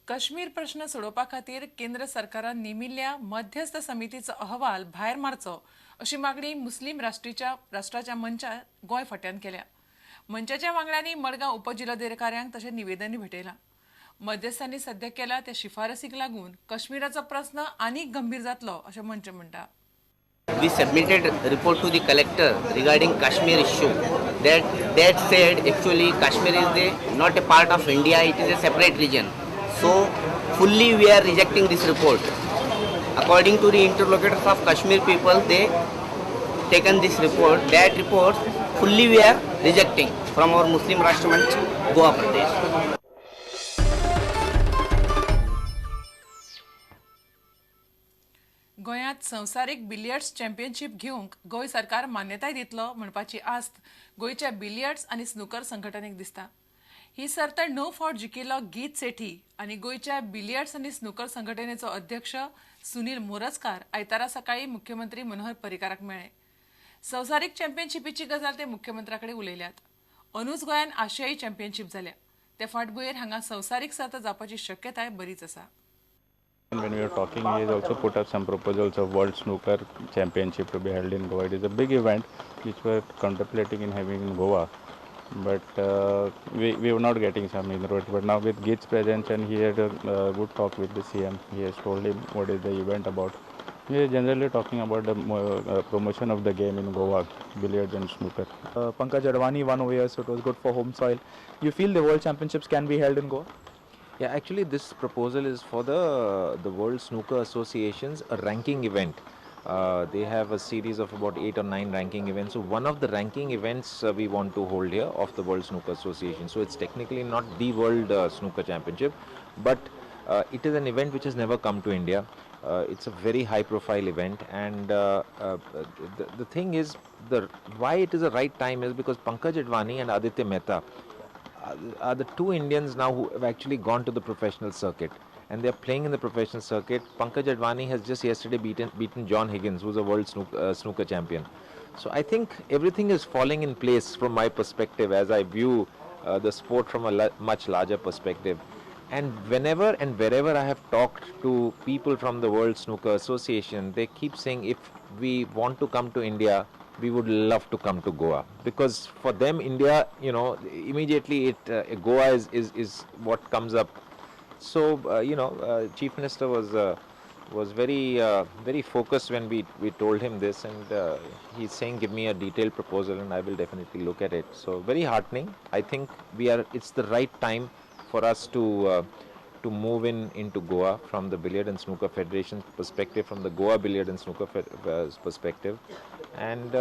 काश्मीर प्रश्न सोडोवपा खातीर केंद्र सरकारान नेमिल्ल्या मध्यस्थ समितीचो अहवाल भायर मारचो अशी मागणी मुस्लीम राष्ट्राच्या मंचान गोंय फाट्यान केल्या. मंचाच्या वांगड्यांनी मडगांव उपजिल्लोधिकाऱ्यांक तशें निवेदनूय भेटयलां. मध्यस्थांनी सध्या केला त्या शिफारसीक लागून काश्मीराचो प्रस्न आनीक गंभीर जातलो अशें मंच म्हणटा. We submitted a report to the collector regarding Kashmir issue. That said, actually Kashmir is not a part of India; it is a separate region. So fully we are rejecting this report. According to the interlocutors of Kashmir people, they taken this report. That report fully we are rejecting from our Muslim Rashtramanch, Goa Pradesh. गोंयांत संवसारीक billiards championship घेवंक गोंय सरकार मान्यताय दितलो म्हणपाची आस्त गोंयच्या billiards आनी स्नूकर संघटनेक दिसता. ही सर्त 9 फावट जिखिल्लो गीत सेठी आनी गोंयच्या बिलियर्ड्स आनी स्नूकर संघटनेचो अध्यक्ष सुनील मोरजकार आयतारा सकाळी मुख्यमंत्री मनोहर पर्रीकाराक मेळ्ळे. संवसारीक चॅम्पियनशिपीची गजाल ते मुख्यमंत्र्या कडेन उलयल्यात. अंदूच गोंयांत आशियाई चॅम्पियनशीप जाल्या. ते फाटभुंयेर हांगा संवसारीक सर्त जावपाची शक्यताय बरीच आसा. When we are talking, he has also put up some proposals of World Snooker Championship to be held in Goa. It is a big event which we are contemplating in having in Goa, but we were not getting some inroads. But now with Geet's presence and he had a good talk with the CM, he has told him what is the event about. We are generally talking about the promotion of the game in Goa, billiards and snooker. Pankaj Advani won over here, so it was good for home soil. You feel the World Championships can be held in Goa? Yeah, actually this proposal is for the World Snooker Association's a ranking event. They have a series of about 8 or 9 ranking events. So one of the ranking events we want to hold here of the World Snooker Association. So it's technically not the World Snooker Championship, but it is an event which has never come to India. It's a very high profile event, and the thing is, why it is a right time is because Pankaj Advani and Aditya Mehta are the two Indians now who have actually gone to the professional circuit, and they are playing in the professional circuit. Pankaj Advani has just yesterday beaten John Higgins, who's a world snooker champion. So I think everything is falling in place from my perspective as I view the sport from a much larger perspective. And whenever and wherever I have talked to people from the World Snooker Association, they keep saying if we want to come to India, we would love to come to Goa, because for them India, immediately Goa is what comes up. So Chief Minister was very focused when we told him this, and he's saying give me a detailed proposal and I will definitely look at it. So very heartening. I think it's the right time for us to move into Goa from the Billiard and Snooker Federation's perspective, from the Goa Billiard and Snooker perspective, and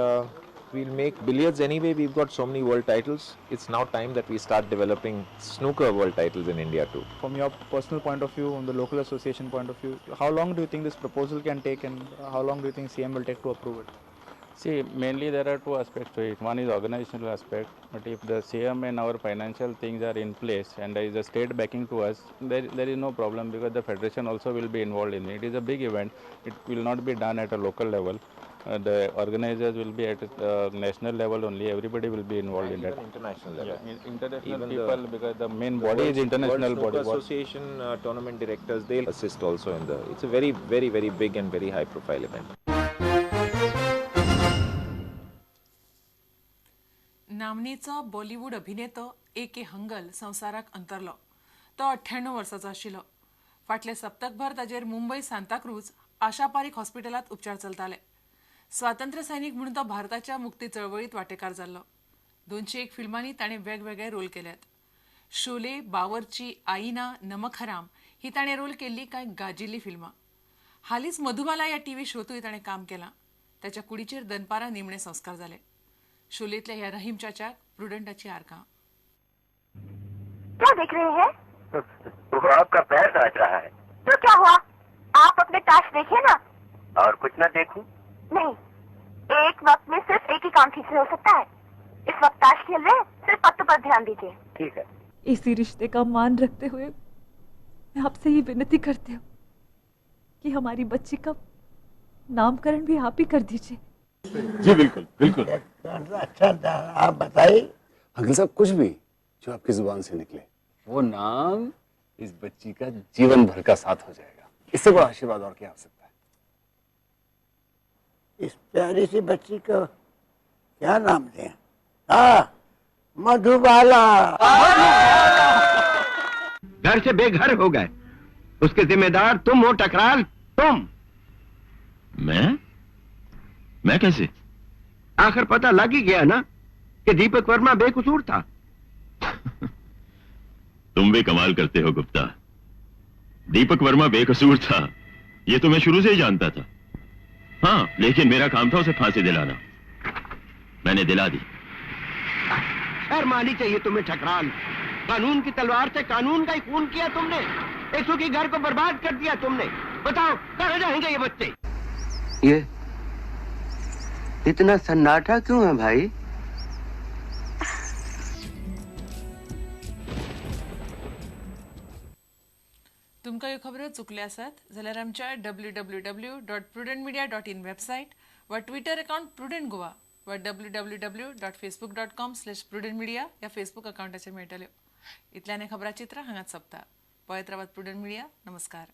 we'll make billiards anyway. We've got so many world titles. It's now time that we start developing snooker world titles in India too. From your personal point of view, from the local association point of view, how long do you think this proposal can take, and how long do you think CM will take to approve it? See, mainly there are two aspects to it. One is organizational aspect, but if the CM and our financial things are in place and there is a state backing to us, there is no problem, because the federation also will be involved in it. It is a big event. It will not be done at a local level. The organizers will be at national level only. Everybody will be involved in that. International level. Yeah, international even people, because the main body is international body. World Association tournament directors, they'll assist also in it's a very, very, very big and very high profile event. नामनेचो Bollywood अभिनेतो A.K. Hangal संवसाराक अंतरलो. तो 98 वर्सांचो आशिल्लो. फाटले सप्तकभर ताजेर मुंबय सांताक्रूज आशा पारीख हॉस्पिटलांत उपचार चलताले. स्वातंत्र्य सैनीक म्हणून तो भारताच्या मुक्ती चळवळीत वांटेकार जाल्लो. 201 फिल्मांनी ताणें वेगवेगळे रोल केल्यात. शोले, बावर्ची, आईना, नमक हराम ही ताणें रोल केल्ली कांय गाजिल्लीं फिल्मां. हालींच मधुबाला ह्या टीव्ही शोतूय ताणें काम केलां. ताच्या कुडीचेर दनपारां निमणे संस्कार जाले. शोलेतल्या ह्या रहीम चाचाक प्रुडंटाची आरकां. क्या देख रहे हैं? वो आपका पैर काट रहा है. तो क्या हुआ? आप अपने ताश देखिए ना. और कुछ ना देखूं? नहीं, एक वक्त में सिर्फ एक ही काम ठीक से हो सकता है. इस वक्त ताश खेल रहे हैं, सिर्फ पत्तों पर ध्यान दीजिए. ठीक है. इसी रिश्ते का मान रखते हुए मैं आपसे ही विनती करती हूँ कि हमारी बच्ची का नामकरण भी आप ही कर दीजिए. जी बिल्कुल बिल्कुल. अच्छा आप बताइए. अंकल साहब, कुछ भी जो आपकी जुबान से निकले. वो नाम इस बच्ची का जीवन भर का साथ हो जाएगा। इससे बड़ा आशीर्वाद और क्या हो सकता है। इस प्यारी सी बच्ची को क्या नाम दें? हाँ, मधुबाला। घर से बेघर हो गए, उसके जिम्मेदार तुम हो टकराल, तुम। मैं कैसे? आखिर पता लग ही गया ना कि दीपक वर्मा बेकसूर था। तुम भी कमाल करते हो गुप्ता। दीपक वर्मा बेकसूर था ये तो मैं शुरू से ही जानता था। हाँ, लेकिन मेरा काम था उसे फांसी दिलाना। मैंने दिला दी। शर्म आनी चाहिए तुम्हें ठकराल। कानून की तलवार से कानून का ही खून किया तुमने। एक सुखी घर को बर्बाद कर दिया तुमने। बताओ कहाँ जाएंगे ये बच्चे? ये इतना सन्नाटा क्यों है भाई? तुमकां ह्यो खबरो चुकल्यो आसात जाल्यार आमच्या www.prudentmedia.in वेबसायट वा ट्विटर अकाउंट प्रुडंट गोवा वा www.facebook.com/prudentmedia ह्या फेसबूक अकाउंटाचेर मेळटल्यो. इतल्यान हे खबराचित्र हांगाच सोंपता. पळयत रावात प्रुडंट मिडिया. नमस्कार.